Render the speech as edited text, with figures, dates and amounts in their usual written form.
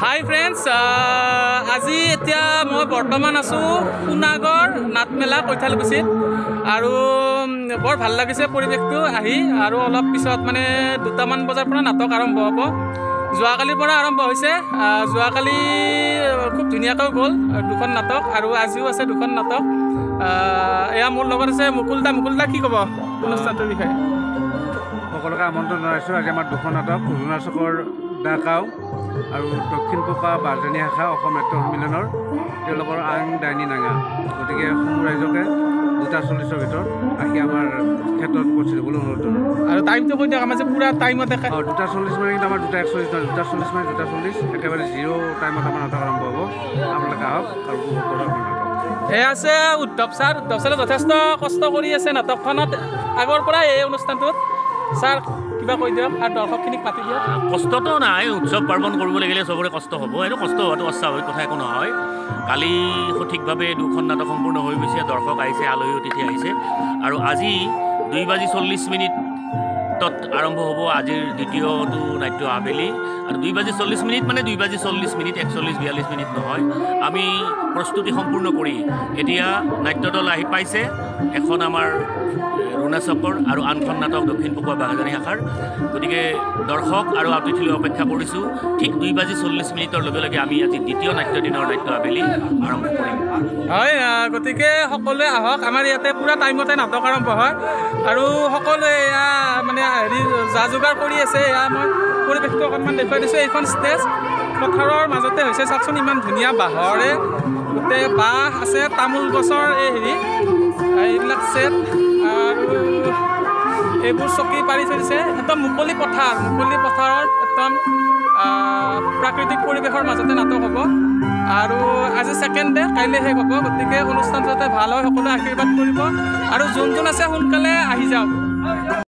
হাই friends, আজি এতিয়া মই বৰ্তমান আছোঁ সোণাগড় নাটমেলা কৈঠালকুছিত আৰু বৰ ভাল লাগিছে পৰিৱেশটো আহি। আৰু অলপ পিছত মানে 2টামান বজাৰ পৰা নাটক আৰম্ভ হ'ব। যোৱাকালিৰ পৰা আৰম্ভ হৈছে। যোৱাকালি খুব ধুনীয়াকৈ গ'ল 2খন নাটক আৰু আজিও আছে 2খন নাটক। এয়া মোৰ লগত আছে মুকুলদা কি ক'ব অনুষ্ঠানটোৰ বিষয়ে? সকলোকে আমন্ত্ৰণ জনাইছোঁ। আজি আমাৰ 2খন নাটক, অৰুণা চকৰ ডাকাও আৰু দক্ষিণ পোকা বাৰজানী শাখা অসম নাট্য সন্মিলনৰ তেওঁলোকৰ আং ডাইনী নাঙা। গতিকে সমূহ ৰাইজকে 2:40ৰ ভিতৰত আহি আমাৰ ক্ষেত্ৰত উপস্থিত হ'বলৈ অনুৰোধ জনাওঁ। আৰু টাইমটো কৈ দিয়ক আমাৰ যে পূৰা টাইমতে। 2:40 মানে কিন্তু আমাৰ 2:41 নহয়, 2:40 মানে 2:40 একেবাৰে 0 টাইমত আমাৰ নাটক আৰম্ভ হ'ব। আপোনালোকে আহক আৰু উপভোগ কৰক নাটক। এয়া আছে উদ্ধৱ ছাৰে যথেষ্ট কষ্ট কৰি আছে নাটকখনত আগৰ পৰাই এই অনুষ্ঠানটোত। ছাৰ কিবা কৈ দিয়ক আৰু দৰ্শকখিনিক মাতি দিয়ক। কষ্টটো নাই, উৎসৱ পাৰ্বণ কৰিব লাগিলে চবৰে কষ্ট হ'ব, এইটো কষ্ট হোৱাটো অস্বাভাৱিক কথা একো নহয়। কালি সঠিকভাৱে 2খন নাটক সম্পূৰ্ণ হৈ গৈছে, দৰ্শক আহিছে, আলহী অতিথি আহিছে আৰু আজি 2:40 আৰম্ভ হ'ব আজিৰ দ্বিতীয়টো নাট্য আবেলি। আৰু 2:40 মানে 2:40 41-42 নহয়। আমি প্ৰস্তুতি সম্পূৰ্ণ কৰি এতিয়া নাট্যদল আহি পাইছে। এখন আমাৰ অৰুণা চকৰ আৰু আনখন নাটক দক্ষিণ পোকা বাৰজানী শাখাৰ। গতিকে দৰ্শক আৰু অতিথিলৈ অপেক্ষা কৰিছোঁ। ঠিক 2:40 লগে লগে আমি আজি দ্বিতীয় নাট্য দিনৰ নাট্য আবেলি আৰম্ভ কৰিম। হয়, গতিকে সকলোৱে আহক। আমাৰ ইয়াতে পূৰা টাইমতে নাটক আৰম্ভ হয় আৰু সকলোৱে এয়া মানে যা যোগাৰ কৰি আছে। এয়া মই পৰিৱেশটো অকণমান দেখুৱাই দিছোঁ। এইখন ষ্টেজ পথাৰৰ মাজতে হৈছে। চাওকচোন ইমান ধুনীয়া বাঁহৰে গোটেই বাঁহ আছে, তামোল গছৰ এইবিলাক ছেট আৰু এইবোৰ চকী পাৰি থৈ দিছে। একদম মুকলি পথাৰত একদম প্ৰাকৃতিক পৰিৱেশৰ মাজতে নাটক হ'ব। আৰু আজি 2nd ডে, কাইলৈ শেষ হ'ব। গতিকে অনুষ্ঠান যাতে ভাল হয় সকলোৱে আশীৰ্বাদ কৰিব আৰু যোন আছে সোনকালে আহি যাওক।